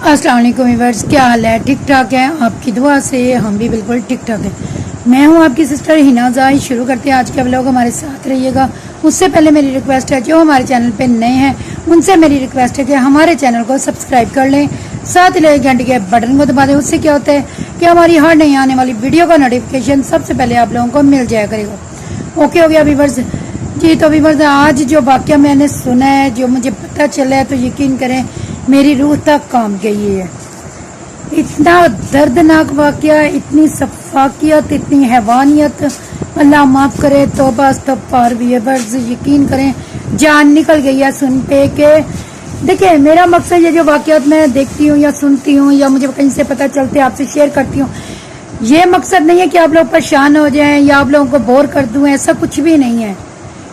अस्सलाम वालेकुम व्यूअर्स, क्या हाल है? ठीक ठाक है? आपकी दुआ से हम भी बिल्कुल ठीक ठाक हैं। मैं हूं आपकी सिस्टर हिनाज़ा। शुरू करते हैं आज का व्लॉग। हमारे साथ रहिएगा। उससे पहले मेरी रिक्वेस्ट है, जो हमारे चैनल पे नए हैं उनसे मेरी रिक्वेस्ट है कि हमारे चैनल को सब्सक्राइब कर लें, साथ ही घंटे के बटन को दबा दें। उससे क्या होता है कि हमारी हर नई आने वाली वीडियो का नोटिफिकेशन सबसे पहले आप लोगों को मिल जाया करेगा। ओके हो गया व्यूअर्स जी। तो व्यूअर्स, आज जो वाक़या मैंने सुना है, जो मुझे पता चला है, तो यकीन करें मेरी रूह तक काम गई है। इतना दर्दनाक वाक़या, इतनी सफाकियत, इतनी हैवानियत, अल्लाह माफ़ करे। तौबा इस्तग़फ़ार। व्यूअर्स, यकीन करें जान निकल गई है सुन पे के। देखिए, मेरा मकसद ये जो वाक़यात मैं देखती हूँ या सुनती हूँ या मुझे कहीं से पता चलते हैं आपसे शेयर करती हूँ, ये मकसद नहीं है कि आप लोग परेशान हो जाएं या आप लोगों को बोर कर दूं। ऐसा कुछ भी नहीं है।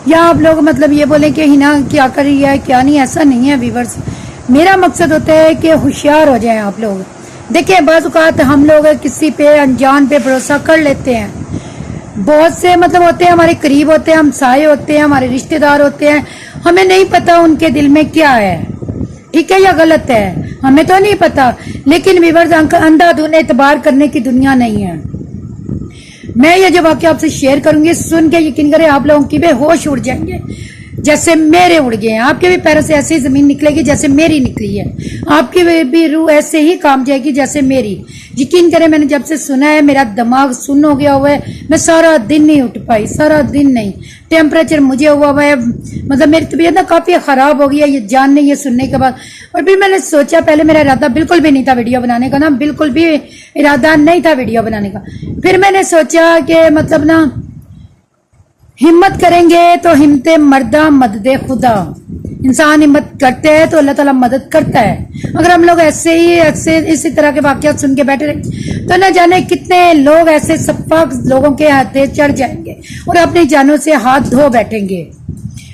या आप लोग मतलब ये बोलें कि हिना क्या कर रही है क्या नहीं, ऐसा नहीं है व्यूअर्स। मेरा मकसद होता है कि होशियार हो जाएं आप लोग। देखिए, बाज़ औक़ात हम लोग किसी पे अनजान पे भरोसा कर लेते हैं। बहुत से मतलब होते हैं, हमारे करीब होते हैं, हमसाये होते हैं, हमारे रिश्तेदार होते हैं। हमें नहीं पता उनके दिल में क्या है, ठीक है या गलत है, हमें तो नहीं पता। लेकिन व्यूअर्स, अंधाधुंध एतबार करने की दुनिया नहीं है। मैं ये जो वाक़या आपसे शेयर करूंगी, सुन के यकीन करें आप लोगों की बेहोश उड़ जाएंगे जैसे मेरे उड़ गए हैं। आपके भी पैरों से ऐसे ही जमीन निकलेगी जैसे मेरी निकली है। आपकी भी रूह ऐसे ही काम जाएगी जैसे मेरी। यकीन करें, मैंने जब से सुना है मेरा दिमाग सुन्न हो गया हुआ है। मैं सारा दिन नहीं उठ पाई, सारा दिन नहीं। टेम्परेचर मुझे हुआ है, मतलब मेरी तबीयत ना काफी खराब हो गई है ये जानने ये सुनने के बाद। और फिर मैंने सोचा, पहले मेरा इरादा बिल्कुल भी नहीं था वीडियो बनाने का, ना बिल्कुल भी इरादा नहीं था वीडियो बनाने का। फिर मैंने सोचा कि मतलब ना हिम्मत करेंगे तो हिम्मत मर्दा मदद खुदा। इंसान हिम्मत करते हैं तो अल्लाह ताला मदद करता है। अगर हम लोग ऐसे इसी तरह के वाक़यात सुन के बैठे रहे तो न जाने कितने लोग ऐसे सफाक लोगों के हाथे चढ़ जाएंगे और अपनी जानों से हाथ धो बैठेंगे।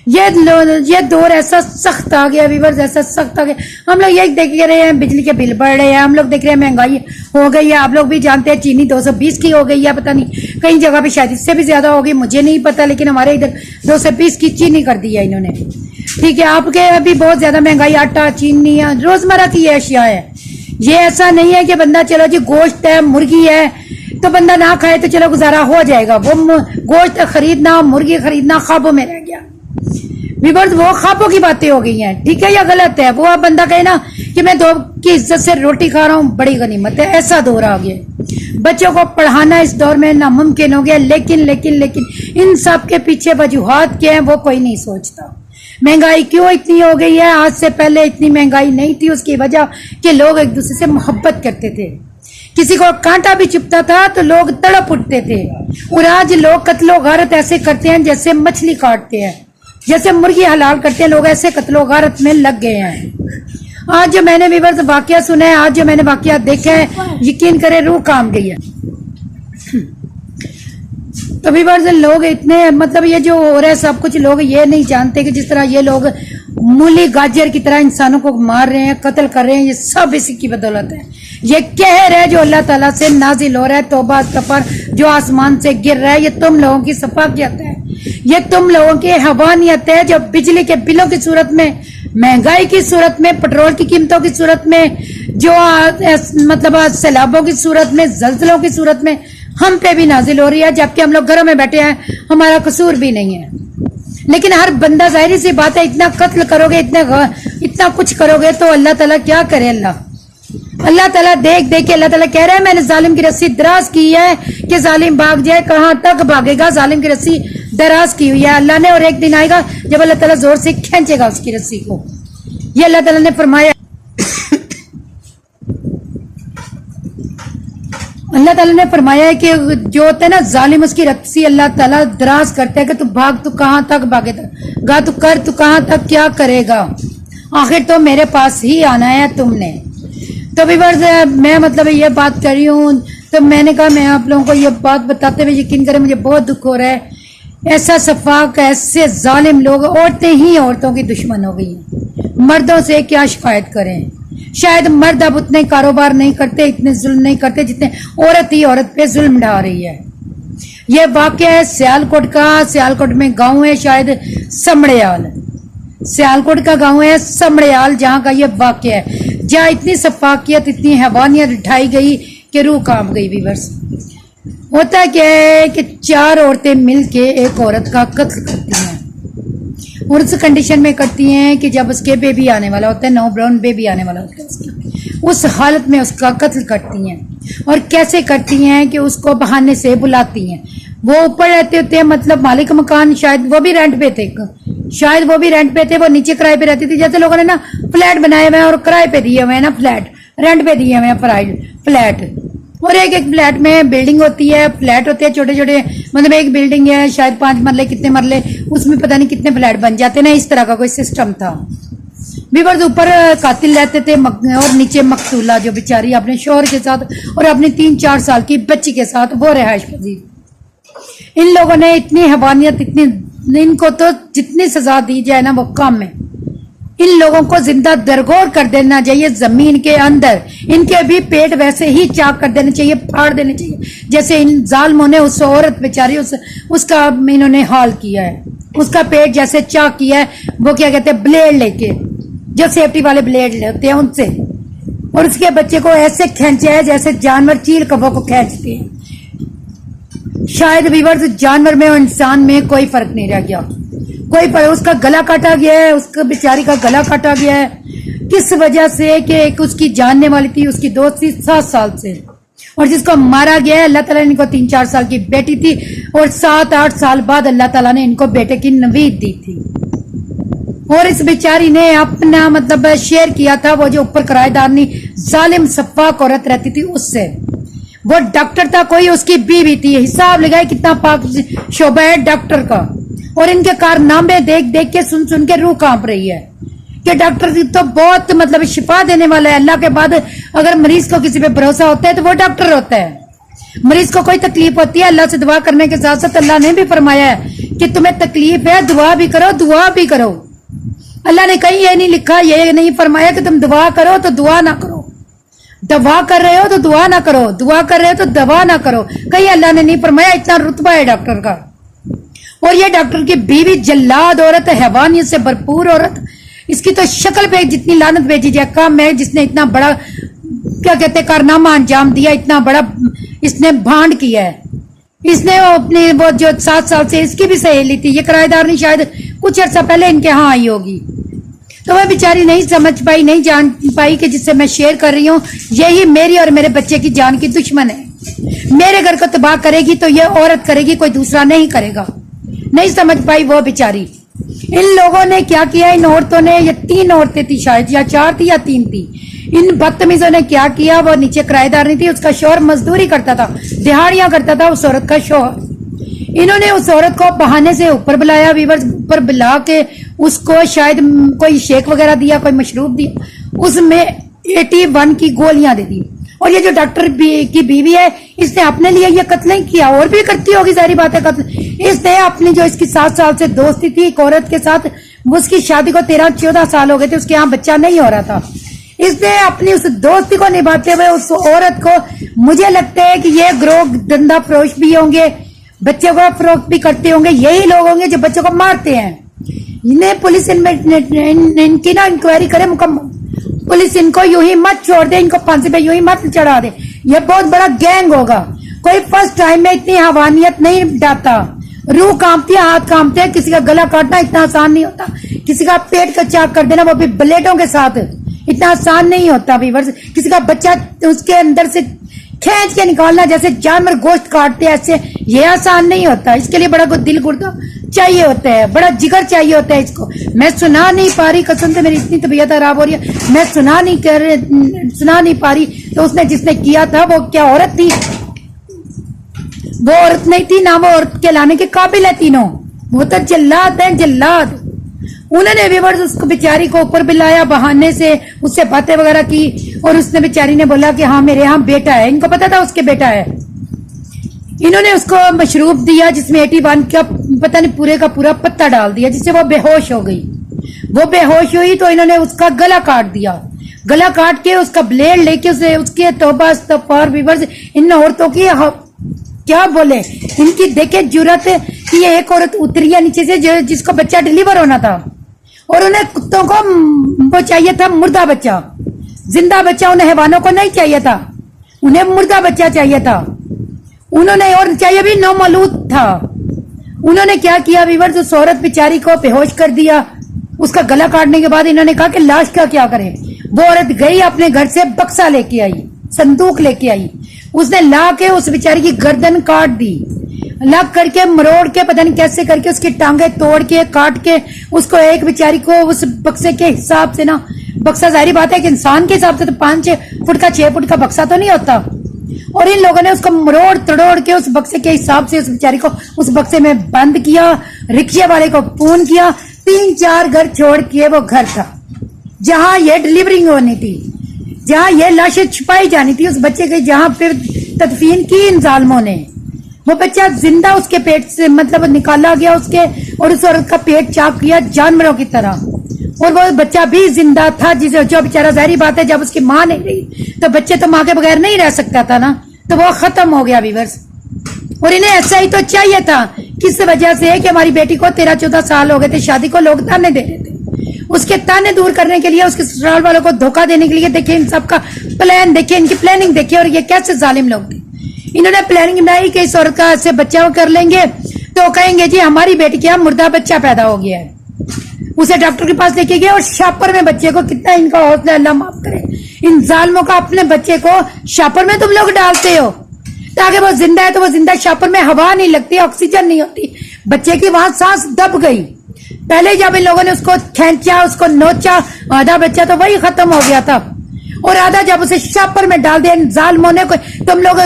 ये दौर ऐसा सख्त आ गया व्यूअर्स, ऐसा सख्त आ गया। हम लोग यही देख रहे हैं, बिजली के बिल बढ़ रहे हैं, हम लोग देख रहे हैं महंगाई हो गई है। आप लोग भी जानते हैं चीनी 220 की हो गई है, पता नहीं कई जगह पे शायद इससे भी ज्यादा होगी, मुझे नहीं पता। लेकिन हमारे इधर 220 की चीनी कर दी है इन्होंने, ठीक है। आपके अभी बहुत ज्यादा महंगाई, आटा चीनी रोजमर्रा की अशिया है। ये ऐसा नहीं है कि बंदा चलो जी गोश्त है मुर्गी है तो बंदा ना खाए तो चलो गुजारा हो जाएगा। वो गोश्त खरीदना मुर्गी खरीदना ख्वाबों में रह गया व्यूअर्स। वो ख्वाबों की बातें हो गई हैं, ठीक है या गलत है। वो अब बंदा कहे ना कि मैं दो की इज्जत से रोटी खा रहा हूँ, बड़ी गनीमत है। ऐसा दौर आ गया। बच्चों को पढ़ाना इस दौर में नामुमकिन हो गया। लेकिन इन सब के पीछे वजूहात क्या है वो कोई नहीं सोचता। महंगाई क्यों इतनी हो गई है? आज से पहले इतनी महंगाई नहीं थी। उसकी वजह कि लोग एक दूसरे से मोहब्बत करते थे। किसी को कांटा भी चुभता था तो लोग तड़प उठते थे। और आज लोग कत्लो गारत ऐसे करते हैं जैसे मछली काटते हैं, जैसे मुर्गी हलाल करते हैं। लोग ऐसे कत्लो गारत में लग गए हैं। आज जो मैंने व्यूअर्स वाकया सुना है, आज जो मैंने वाकया देखा है, यकीन करे रूह काम गई है। तो व्यूअर्स, लोग इतने मतलब ये जो हो रहा है सब कुछ, लोग ये नहीं जानते कि जिस तरह ये लोग मूली गाजर की तरह इंसानों को मार रहे हैं, कत्ल कर रहे हैं, ये सब इसी की बदौलत है। ये कहर है जो अल्लाह ताला से नाजिल हो रहा है, तौबा इस्तग़फ़ार, जो आसमान से गिर रहा है। ये तुम लोगों की सफाकियत है, ये तुम लोगों की हैवानियत है, जो बिजली के बिलों की सूरत में, महंगाई की सूरत में, पेट्रोल की कीमतों की सूरत में, जो मतलब सैलाबों की सूरत में, जल्जलों की सूरत में हम पे भी नाजिल हो रही है। जबकि हम लोग घरों में बैठे हैं, हमारा कसूर भी नहीं है। लेकिन हर बंदा, जाहिर सी बात है, इतना कत्ल करोगे, इतना कुछ करोगे तो अल्लाह ताला क्या करे। अल्लाह ताला देख के अल्लाह ताला कह रहा है मैंने जालिम की रस्सी दराज की है कि जालिम भाग जाए। कहां तक भागेगा? जालिम की रस्सी दराज की हुई है अल्लाह ने, और एक दिन आएगा जब अल्लाह ताला जोर से खींचेगा उसकी रस्सी को। ये अल्लाह ताला ने फरमाया। अल्लाह ताला ने फरमाया है कि जो होता है ना जालिम, उसकी रस्सी अल्लाह ताला दराज करता है कि तू भाग, तू कहां तक भागेगा, तू कर, तू कहां तक क्या करेगा, आखिर तो मेरे पास ही आना है तुमने। तो व्यूअर्स, मैं मतलब ये बात कर रही हूँ तो मैंने कहा मैं आप लोगों को ये बात बताते हुए यकीन करें मुझे बहुत दुख हो रहा है। ऐसा सफाक, ऐसे जालिम लोग, औरतें ही औरतों की दुश्मन हो गई हैं। मर्दों से क्या शिकायत करें? शायद मर्द अब उतने कारोबार नहीं करते, इतने जुल्म नहीं करते जितने औरत ही औरत पे जुल्म ढा रही है। ये वाकया है सियालकोट का। सियालकोट में गांव है शायद समड़ियाल, सियालकोट का गांव है समड़ियाल, जहां का ये वाकया है। جہاں اتنی شفافیت اتنی حیوانیت اٹھائی گئی کہ روح کانپ گئی ویورز. ہوتا کیا ہے کہ 4 عورتیں مل کے ایک عورت کا قتل کرتی ہیں اور اس کنڈیشن میں کرتی ہیں کہ جب اس کے بیبی آنے والا ہوتا ہے, 9 براؤن بیبی آنے والا ہوتا ہے, اس حالت میں اس کا قتل کرتی ہیں. اور کیسے کرتی ہیں کہ اس کو بہانے سے بلاتی ہیں. وہ اوپر رہتے ہوتے ہیں, مطلب مالک مکان شاید وہ بھی رینٹ پہ تھے, وہ نیچے کرائے پہ رہتی تھی. جیسے لوگوں نے نا فلیٹ بنائے ہوئے ہیں اور کرائے پہ دیے ہوئے ہیں نا, فلیٹ رینٹ پہ دیے ہوئے ہیں فلیٹ, اور ایک فلیٹ میں بلڈنگ ہوتی ہے, فلیٹ ہوتے ہیں چھوٹے چھوٹے, مطلب ایک بلڈنگ ہے شاید 5 مرلے کتنے مرلے, اس میں پتہ نہیں کتنے فلیٹ بن جاتے نا. اس طرح کا کوئی سسٹم تھا. ویورز اوپر قاتل رہتے تھے اور نیچے مقتولہ جو بیچاری اپنے شوہر کے ساتھ اور اپنی 3-4 سال کی بچی کے ساتھ وہ رہائش پذیر. ان لوگوں نے اتنی حیوانیت, ان کو تو جتنی سزا دی جائے نا وہ کم ہے. ان لوگوں کو زندہ درگور کر دینا چاہیے زمین کے اندر. ان کے بھی پیٹ ویسے ہی چاک کر دینے چاہیے, پھاڑ دینے چاہیے جیسے ان ظالموں نے اس عورت بیچاری اس کا انہوں نے حال کیا ہے. اس کا پیٹ جیسے چاک کیا ہے, وہ کیا کہتے ہیں بلیڈ لے کے, جو سیفٹی والے بلیڈ ہوتے ہیں ان سے, اور اس کے بچے کو ایسے کھینچا ہے جیسے جانور چیل کبوں کو کھینچتے ہیں. شاید ویورز جانور میں اور انسان میں کوئی فرق نہیں رہ گیا. اس کا گلا کاٹا گیا ہے, اس کا بیچاری کا گلا کاٹا گیا ہے. کس وجہ سے کہ ایک اس کی جاننے والی تھی, اس کی دوست تھی 7 سال سے, اور جس کو مارا گیا ہے. اللہ تعالیٰ نے ان کو 3-4 سال کی بیٹی تھی اور 7-8 سال بعد اللہ تعالیٰ نے ان کو بیٹے کی نوید دی تھی. اور اس بیچاری نے اپنا مطلب شیئر کیا تھا وہ جو اوپر کرایہ دارنی ظالم سفاک عورت رہتی تھی اس سے. وہ ڈاکٹر تھا کوئی, اس کی بیوی تھی. حساب لگائے کتنا پاک شعبہ ہے ڈاکٹر کا. اور ان کے کارنامے دیکھ دیکھ کے سن کے روح کانپ رہی ہے کہ ڈاکٹر تو بہت مطلب شفا دینے والا ہے. اللہ کے بعد اگر مریض کو کسی پہ بھروسہ ہوتا ہے تو وہ ڈاکٹر ہوتا ہے. مریض کو کوئی تکلیف ہوتی ہے, اللہ سے دعا کرنے کے ساتھ ساتھ اللہ نے بھی فرمایا ہے کہ تمہیں تکلیف ہے دعا بھی کرو. اللہ نے کہیں یہ نہیں لکھا, یہ نہیں فرمایا کہ تم دعا کرو تو دعا نہ کرو, دعا کر رہے ہو تو دعا نہ کرو, دعا کر رہے ہو تو دوا نہ کرو. کہیں اللہ نے نہیں فرمایا. اتنا رتبہ ہے ڈاکٹر کا. اور یہ ڈاکٹر کی بیوی جلاد عورت, حیوانیت سے بھرپور عورت. اس کی تو شکل پہ جتنی لعنت بھیجی جائے کم ہے. جس نے اتنا بڑا کیا کہتے کارنامہ انجام دیا, اتنا بڑا اس نے بھانڈ کیا ہے. اس نے اپنی وہ جو 7 سال سے اس کی بھی سہیلی تھی, یہ کرایہ دار نہیں, شاید کچھ عرصہ پہلے ان کے ہاں آئی ہوگی. تو وہ بیچاری نہیں سمجھ پائی, نہیں جان پائی کہ جس سے میں شیئر کر رہی ہوں یہی میری اور میرے بچے کی جان کی دشمن ہے. میرے گھر کو تباہ کرے گی تو یہ عورت کرے گی, کوئی دوسرا نہیں کرے گا. نہیں سمجھ پائی وہ بیچاری. ان لوگوں نے کیا کیا, ان عورتوں نے, یہ 3 عورتیں تھی شاید, یا 4 تھی یا 3 تھی. ان بدتمیزوں نے کیا کیا, وہ نیچے کرایہ دار نہیں تھی, اس کا شوہر مزدوری کرتا تھا, دہاڑیاں کرتا تھا اس عورت کا شوہر. انہوں نے اس عورت کو بہانے سے اوپر بلایا, ویورز اوپر بلا کے اس کو شاید کوئی شیک وغیرہ دیا, کوئی مشروب دیا, اس میں 81 کی گولیاں دے دی. اور یہ جو ڈاکٹر کی بیوی ہے, اس نے اپنے لیے یہ قتل نہیں کیا, اور بھی کرتی ہوگی ظاہری بات ہے قتل. اس نے اپنی جو اس کی 7 سال سے دوستی تھی ایک عورت کے ساتھ, اس کی شادی کو 13-14 سال ہو گئے تھے, اس کے یہاں بچہ نہیں ہو رہا تھا. اس نے اپنی اس دوستی کو نبھاتے ہوئے اس عورت کو, مجھے لگتا ہے کہ یہ گروہ دندہ فروش بھی ہوں گے, بچے کو فروخت بھی کرتے ہوں گے, یہی لوگ ہوں گے جو بچوں کو مارتے ہیں. انہیں پولیس ان کی نا انکوائری کرے مکمل. پولیس ان کو یوں ہی مت چھوڑ دے, ان کو پھانسی پہ یوں ہی مت چڑھا دے. یہ بہت بڑا گینگ ہوگا. کوئی فرسٹ ٹائم میں اتنی حیوانیت نہیں ڈالتا. روح کانپتی ہے, ہاتھ کانپتے ہیں. کسی کا گلا کاٹنا اتنا آسان نہیں ہوتا, کسی کا پیٹ کا چاک کر دینا وہ بھی بلیڈوں کے ساتھ اتنا آسان نہیں ہوتا. کسی کا بچہ اس کے اندر سے کھینچ کے نکالنا جیسے جانور گوشت کاٹتے ایسے, یہ آسان نہیں ہوتا. اس کے لیے بڑا کوئی دل گردہ چاہیے ہوتا ہے, بڑا جگر چاہیے ہوتا ہے اس کو. میں سنا نہیں پا رہی, قسم سے میری اتنی طبیعت خراب ہو رہی ہے, میں سنا نہیں پا رہی. تو اس نے جس نے کیا تھا وہ کیا عورت تھی؟ وہ عورت نہیں تھی, نہ وہ عورت کے لانے کے قابل ہے تینوں. وہ تو جلاد ہیں, جلاد. انہوں نے ویورز اس کو بیچاری کو اوپر بلایا بہانے سے, اس سے باتیں وغیرہ کی, اور اس نے بیچاری نے بولا کہ ہاں میرے یہاں بیٹا ہے. ان کو پتا تھا اس کے بیٹا ہے. انہوں نے اس کو مشروب دیا جس میں 81 کا پتہ نہیں پورے کا پورا پتا ڈال دیا, جس سے وہ بے ہوش ہو گئی. وہ بے ہوش ہوئی تو انہوں نے اس کا گلا کاٹ دیا. گلا کاٹ کے اس کا بلیڈ لے کے اس کے توبہ استغفار. ویورز ان عورتوں کی کیا بولے, ان کی دیکھے جرات کہ یہ ایک عورت اتری ہے نیچے سے جس کو بچہ ڈلیور ہونا تھا, اور انہیں کتوں کو وہ چاہیے تھا مردہ بچہ. जिंदा बच्चा उन्हें हैवानों को नहीं चाहिए था, उन्हें मुर्दा बच्चा चाहिए था, उन्होंने और चाहिए भी नौमौलूद था। उन्होंने क्या किया वीवर्स, उस औरत बेचारी को बेहोश कर दिया। उसका गला काटने के बाद इन्होंने कहा कि लाश का क्या करें। वो औरत गई अपने घर से बक्सा लेके आई, संदूक लेके आई, उसने ला के उस बेचारी की गर्दन काट दी, लग करके मरोड़ के पता नहीं कैसे करके उसकी टांगे तोड़ के काट के उसको एक बेचारी को उस बक्से के हिसाब से ना, बक्सा जाहिर बात है कि इंसान के हिसाब से तो 5 फुट का 6 फुट का बक्सा तो नहीं होता, और इन लोगों ने उसको मरोड़ तड़ोड़ के उस बक्से के हिसाब से उस बेचारी को उस बक्से में बंद किया। रिक्शे वाले को फोन किया, 3-4 घर छोड़ के वो घर था जहां ये डिलीवरी होनी थी, जहां ये लाशें छुपाई जानी थी उस बच्चे की, जहां फिर तदफीन की इन जालमों ने। वो बच्चा जिंदा उसके पेट से मतलब निकाला गया उसके, और उस औरत का पेट चाक किया जानवरों की तरह, और वो बच्चा भी जिंदा था जिसे जो बेचारा जाहिर बात है जब उसकी मां नहीं रही तो बच्चे तो मां के बगैर नहीं रह सकता था ना, तो वो खत्म हो गया वीवर्स। और इन्हें ऐसा ही तो चाहिए था, किस वजह से कि हमारी बेटी को 13-14 साल हो गए थे शादी को, लोग ताने दे रहे थे, उसके ताने दूर करने के लिए, उसके ससुराल वालों को धोखा देने के लिए। देखिए इन सबका प्लान, देखिए इनकी प्लानिंग देखिए, और ये कैसे जालिम लोग थे। इन्होंने प्लानिंग बनाई कि इस औरत का ऐसे बच्चा कर लेंगे तो कहेंगे जी हमारी बेटी के यहाँ मुर्दा बच्चा पैदा हो गया है, उसे डॉक्टर के पास लेके गए और शापर में बच्चे को, कितना इनका हौसला, अल्लाह माफ करे इन जालिमों का, अपने बच्चे को शापर में तुम लोग डालते हो ताकि वो जिंदा है तो वो जिंदा, शापर में हवा नहीं लगती, ऑक्सीजन नहीं होती, बच्चे की वहां सांस दब गई। पहले जब इन लोगों ने उसको खींचा, उसको नोचा, आधा बच्चा तो वही खत्म हो गया था, और आधा जब उसे शापर में डाल दिया इन जालिमों ने। तुम लोग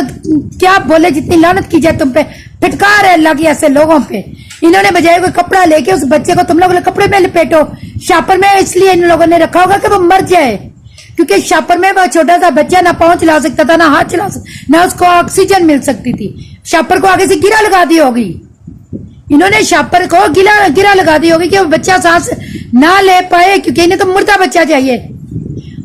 क्या बोले, जितनी लानत की जाए तुम पे, फिटकार है अल्लाह की ऐसे लोगों पे। इन्होंने बजाय कोई कपड़ा लेके उस बच्चे को तुम लोग कपड़े में लपेटो, शापर में इसलिए इन लोगों ने रखा होगा कि वो मर जाए, क्योंकि शापर में वो छोटा सा बच्चा ना पांव चला सकता था, ना हाथ चला सकता, ना उसको ऑक्सीजन मिल सकती थी। शापर को आगे से गिरा लगा दी होगी, इन्होंने शापर को गिरा लगा दी होगी कि वो बच्चा सांस ना ले पाए, क्योंकि इन्हें तो मुर्दा बच्चा चाहिए।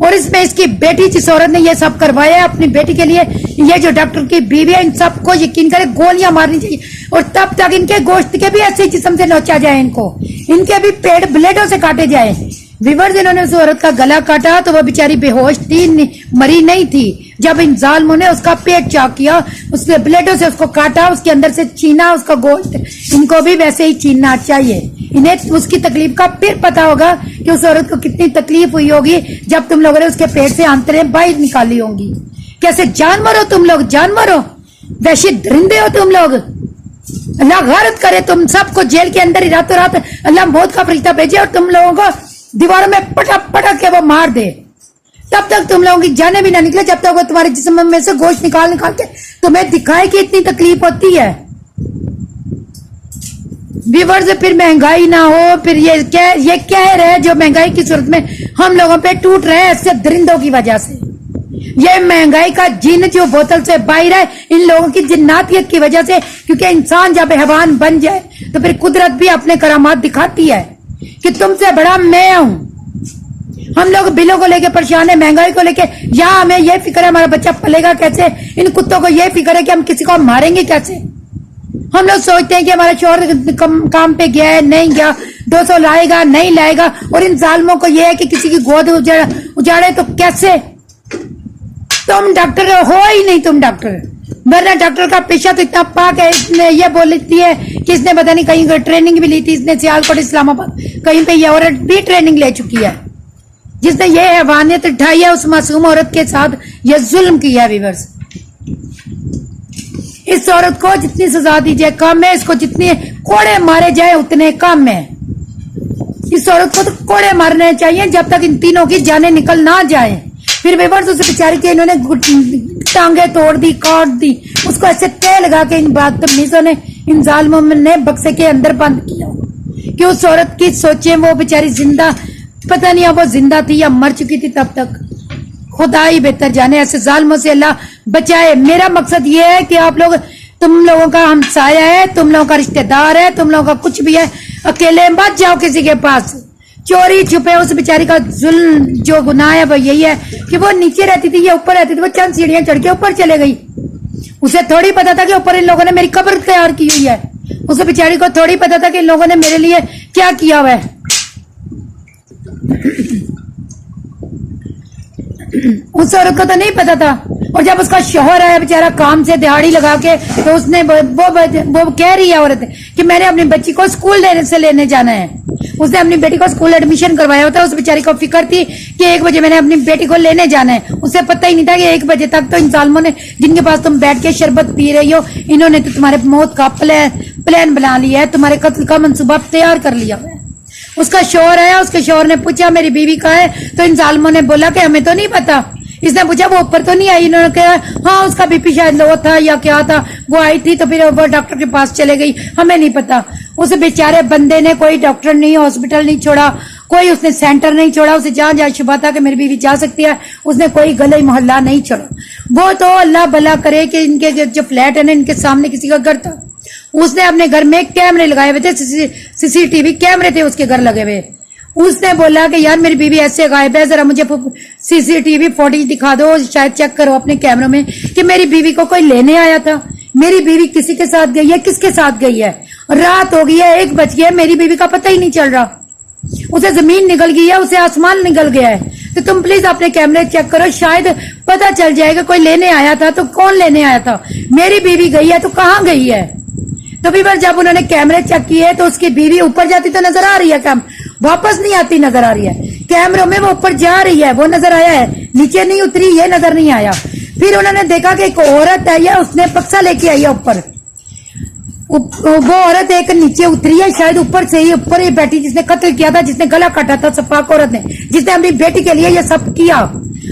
और इसमें इसकी बेटी, जिस औरत ने ये सब करवाया है अपनी बेटी के लिए, ये जो डॉक्टर की बीवी है, इन सबको यकीन करे गोलियां मारनी चाहिए, और तब तक इनके गोश्त के भी ऐसे जिस्म से नोचा जाए, इनको इनके भी पेड़ ब्लेडों से काटे जाए। विवर्स, इन्होंने उस औरत का गला काटा तो वो बेचारी बेहोश थी, मरी नहीं थी। जब इन जालिमों ने उसका पेट चाक किया, उसके ब्लेडों से उसको काटा, उसके अंदर से छीना उसका गोश्त, इनको भी वैसे ही छीनना चाहिए। इन्हें उसकी तकलीफ का फिर पता होगा कि उस औरत को कितनी तकलीफ हुई होगी जब तुम लोगों ने उसके पेट से आंतरें बाहर निकाली होंगी। कैसे जानवर हो तुम लोग, जानवर हो, वैसे दरिंदे हो तुम लोग। अल्लाह गारत करे तुम सबको जेल के अंदर ही रातों रात अल्लाह मौत का फरिश्ता भेजे और तुम लोगों को दीवारों में पटक पटक के वो मार दे, तब तक तुम लोगों की जाने भी ना निकले, जब तक वो तुम्हारे जिस्म में से गोश्त निकाल के तुम्हें दिखाए कि इतनी तकलीफ होती है। व्यूअर्स, फिर महंगाई ना हो, फिर ये कह रहे हैं जो महंगाई की सूरत में हम लोगों पे टूट रहे हैं ऐसे दरिंदों की वजह से। ये महंगाई का जिन जो बोतल से बाहर है इन लोगों की जिन्नातियत की वजह से, क्योंकि इंसान जब हैवान बन जाए तो फिर कुदरत भी अपने करामात दिखाती है कि तुमसे बड़ा मैं हूं। हम लोग बिलों को लेके परेशान है, महंगाई को लेके, यहाँ हमें ये फिक्र है हमारा बच्चा पलेगा कैसे, इन कुत्तों को ये फिक्र है कि हम किसी को मारेंगे कैसे। हम लोग सोचते हैं कि हमारा शोहर काम पे गया है, नहीं गया, 200 लाएगा नहीं लाएगा, और इन जालिमों को ये है कि किसी की गोद उजाड़े तो कैसे। तुम डॉक्टर हो ही नहीं, तुम डॉक्टर, वरना डॉक्टर का पेशा तो इतना पाक है। इसने ये बोलती है कि इसने पता नहीं कहीं ट्रेनिंग भी ली थी, इसने सियालकोट इस्लामाबाद कहीं पे ये औरत भी ट्रेनिंग ले चुकी है, जिसने ये हैवानियत ढाई है उस मासूम औरत के साथ ये जुल्म किया। व्यूअर्स, इस औरत को जितनी सजा दी जाए कम है, इसको जितने कोड़े मारे जाए उतने कम है। इस औरत को तो कोड़े मारने चाहिए जब तक इन तीनों की जानें निकल ना जाए। फिर व्यूअर्स, उस बेचारी के इन्होंने टांगे तोड़ दी, काट दी, उसको ऐसे तेल लगा के इन बदतमीजों ने, इन जालिमों ने बक्से के अंदर बंद किया कि उस औरत की सोचे वो बेचारी जिंदा, पता नहीं अब वो जिंदा थी या मर चुकी थी तब तक, खुदा ही बेहतर जाने। ऐसे जालिमों से अल्लाह बचाए। मेरा मकसद ये है कि आप लोग, तुम लोगों का हमसाया है, तुम लोगों का रिश्तेदार है, तुम लोगों का कुछ भी है, अकेले मत जाओ किसी के पास। चोरी छुपे उस बेचारी का जुल्म जो गुनाह है वो यही है कि वो नीचे रहती थी, ये ऊपर रहती थी, वो चंद सीढ़ियां चढ़ के ऊपर चले गई। उसे थोड़ी पता था कि ऊपर इन लोगों ने मेरी कब्र तैयार की हुई है, उस बेचारी को थोड़ी पता था कि इन लोगों ने मेरे लिए क्या किया हुआ है। उस औरत को तो नहीं पता था। और जब उसका शोहर आया बेचारा काम से दिहाड़ी लगा के, तो उसने वो कह रही है औरत कि मैंने अपनी बच्ची को स्कूल से लेने जाना है। उसने अपनी बेटी को स्कूल एडमिशन करवाया होता। उस बेचारी को फिक्र थी कि 1 बजे मैंने अपनी बेटी को लेने जाना है। उसे पता ही नहीं था कि 1 बजे तक तो इन जालिमों ने, जिनके पास तुम बैठ के शरबत पी रही हो, इन्होंने तो तुम्हारे मौत का प्लान बना लिया है, तुम्हारे कत्ल का मंसूबा तैयार कर लिया है। उसका शोहर आया, उसके शोहर ने पूछा मेरी बीवी कहाँ है, तो इन जालिमों ने बोला कि हमें तो नहीं पता। इसने पूछा वो ऊपर तो नहीं आई? इन्होंने कहा हाँ उसका बीपी शायद लो था या क्या था, वो आई थी तो फिर वो डॉक्टर के पास चले गई, हमें नहीं पता। उस बेचारे बंदे ने कोई डॉक्टर नहीं, हॉस्पिटल नहीं छोड़ा, कोई उसने सेंटर नहीं छोड़ा। उसे जहां जहां शुबा था कि मेरी बीवी जा सकती है, उसने कोई गली मोहल्ला नहीं छोड़ा। वो तो अल्लाह भला करे कि इनके जो फ्लैट है ना, इनके सामने किसी का घर था, उसने अपने घर में कैमरे लगाए हुए थे, सीसीटीवी कैमरे थे उसके घर लगे हुए। उसने बोला कि यार मेरी बीवी ऐसे गायब है, जरा मुझे सीसीटीवी फुटेज दिखा दो, शायद चेक करो अपने कैमरों में कि मेरी बीवी को कोई लेने आया था, मेरी बीवी किसी के साथ गई है, किसके साथ गई है, रात हो गई है, 1 बज गया, मेरी बीवी का पता ही नहीं चल रहा। उसे जमीन निकल गई है, उसे आसमान निकल गया है। तो तुम प्लीज अपने कैमरे चेक करो, शायद पता चल जाएगा कोई लेने आया था तो कौन लेने आया था, मेरी बीवी गई है तो कहाँ गई है। तो भी बार जब उन्होंने कैमरे चेक किए तो उसकी बीवी ऊपर जाती तो नजर आ रही है, काम वापस नहीं आती नजर आ रही है, कैमरों में वो ऊपर जा रही है वो नजर आया है, नीचे नहीं उतरी ये नजर नहीं आया। फिर उन्होंने देखा कि एक औरत आई है, उसने बक्सा लेके आई है ऊपर, वो औरत एक नीचे उतरी है, शायद ऊपर से ही ऊपर ही बैठी, जिसने कत्ल किया था, जिसने गला काटा था, सफाक औरत ने, जिसने अपनी बेटी के लिए ये सब किया,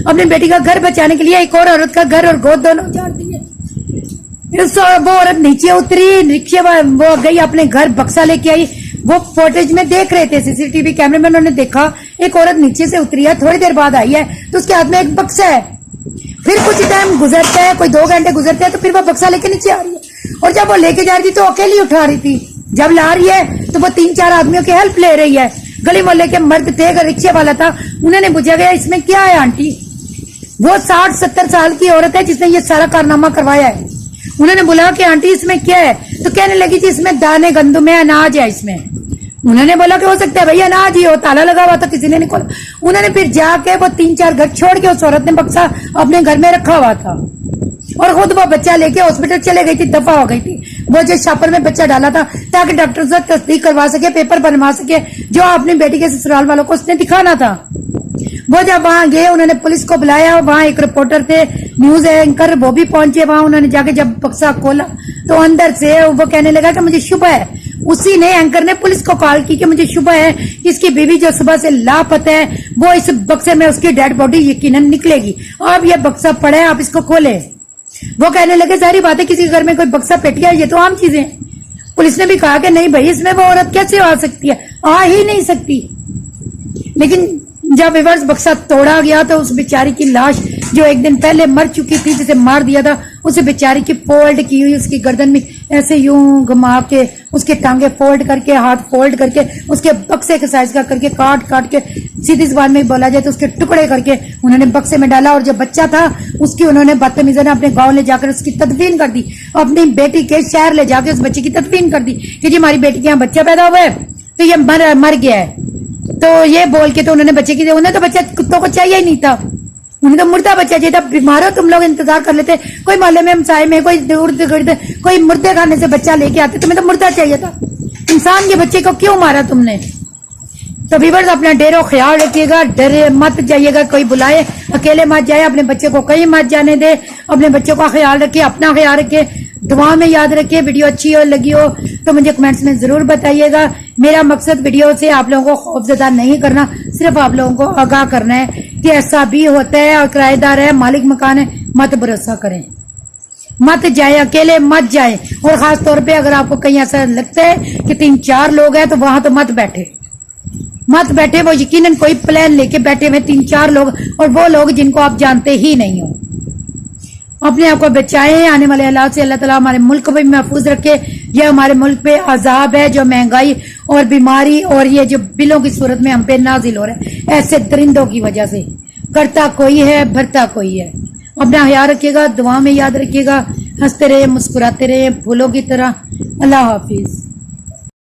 अपनी बेटी का घर बचाने के लिए एक और औरत का घर और गोद दोनों उजाड़ दिए। वो औरत नीचे उतरी, रिक्शे वो गई अपने घर, बक्सा लेके आई। वो फुटेज में देख रहे थे, सीसीटीवी कैमरे में उन्होंने देखा एक औरत नीचे से उतरी है, थोड़ी देर बाद आई है तो उसके हाथ में एक बक्सा है। फिर कुछ टाइम गुजरता है, कोई 2 घंटे गुजरते हैं तो फिर वो बक्सा लेके नीचे आ रही है, और जब वो लेके जा रही थी तो अकेली उठा रही थी, जब ला रही है तो वो 3-4 आदमियों की हेल्प ले रही है। गली मोहल्ले के मर्द थे, रिक्शे वाला था, उन्होंने पूछा गया इसमें क्या है आंटी, वो 60-70 साल की औरत है जिसने ये सारा कारनामा करवाया है। उन्होंने बोला कि आंटी इसमें क्या है, तो कहने लगी थी इसमें दाने गंदुम है, अनाज है इसमें। उन्होंने बोला कि हो सकता है भैया अनाज ही हो, ताला लगा हुआ था किसी ने नहीं खोला। उन्होंने फिर जाके वो 3-4 घर छोड़ के उस औरत ने बक्सा अपने घर में रखा हुआ था, और खुद वो बच्चा लेके हॉस्पिटल चले गई थी, दफा हो गई थी। वो जो छापर में बच्चा डाला था ताकि डॉक्टर से तस्दीक करवा सके, पेपर बनवा सके, जो अपनी बेटी के ससुराल वालों को उसने दिखाना था। वो जब वहां गए, उन्होंने पुलिस को बुलाया, वहां एक रिपोर्टर थे, न्यूज एंकर, वो भी पहुंचे वहां। उन्होंने जाके जब बक्सा खोला तो अंदर से वो कहने लगा कि मुझे शुबह है। उसी ने एंकर ने पुलिस को कॉल की कि मुझे शुबह है कि इसकी बीवी जो सुबह से लापता है, वो इस बक्से में उसकी डेड बॉडी यकीनन निकलेगी, अब ये बक्सा पड़ा है, आप इसको खोले। वो कहने लगे सारी बातें, किसी घर में कोई बक्सा पेटिया, ये तो आम चीजें। पुलिस ने भी कहा कि नहीं भाई इसमें वो औरत कैसे आ सकती है, आ ही नहीं सकती। लेकिन जब रिवर्स बक्सा तोड़ा गया तो उस बेचारी की लाश जो एक दिन पहले मर चुकी थी, जिसे मार दिया था, उस बेचारी की फोल्ड की हुई, उसकी गर्दन में ऐसे यूं घुमा के, उसके टांगे फोल्ड करके, हाथ फोल्ड करके, उसके बक्से के साइज का करके, काट काट के, सीधी जुबान में बोला जाए तो उसके टुकड़े करके उन्होंने बक्से में डाला। और जो बच्चा था उसकी उन्होंने बदतमीजी ने अपने गाँव ले जाकर उसकी तदफीन कर दी, अपनी बेटी के शहर ले जाकर उस बच्चे की तदफीन कर दी कि जी हमारी बेटी के यहाँ बच्चा पैदा हुआ है तो ये मर गया है। तो ये बोल के तो उन्होंने बच्चे की, उन्हें तो बच्चा कुत्तों को चाहिए ही नहीं था, उन्हें तो मुर्दा बच्चा चाहिए था। बीमार हो तुम लोग इंतजार कर लेते, कोई मोहल्ले में हमसाए में कोई दूर कोई मुर्दे खाने से बच्चा लेके आते, तुम्हें तो मुर्दा चाहिए था। इंसान के बच्चे को क्यों मारा तुमने? तो व्यूअर्स अपना ढेरों ख्याल रखिएगा, डरे मत जाइएगा, कोई बुलाए अकेले मत जाए, अपने बच्चे को कहीं मत जाने दे, अपने बच्चों का ख्याल रखिए, अपना ख्याल रखिए, दुआ में याद रखिए। वीडियो अच्छी हो लगी हो तो मुझे कमेंट्स में जरूर बताइएगा। मेरा मकसद वीडियो से आप लोगों को खौफजदा नहीं करना, सिर्फ आप लोगों को आगाह करना है कि ऐसा भी होता है, और किराएदार है, मालिक मकान है, मत भरोसा करें, मत जाए, अकेले मत जाए। और खास तौर पे अगर आपको कहीं ऐसा लगता है कि 3-4 लोग हैं तो वहां तो मत बैठे, वो यकीनन कोई प्लान लेके बैठे हुए 3-4 लोग, और वो लोग जिनको आप जानते ही नहीं हो। अपने आप को बचाएं आने वाले हालात से। अल्लाह ताला हमारे मुल्क को भी महफूज रखे। ये हमारे मुल्क पे अजाब है जो महंगाई और बीमारी और ये जो बिलों की सूरत में हम पे नाजिल हो रहा है, ऐसे दरिंदों की वजह से। करता कोई है, भरता कोई है। अपना ख्याल रखिएगा, दुआ में याद रखिएगा, हंसते रहे, मुस्कुराते रहे, फूलों की तरह। अल्लाह हाफिज।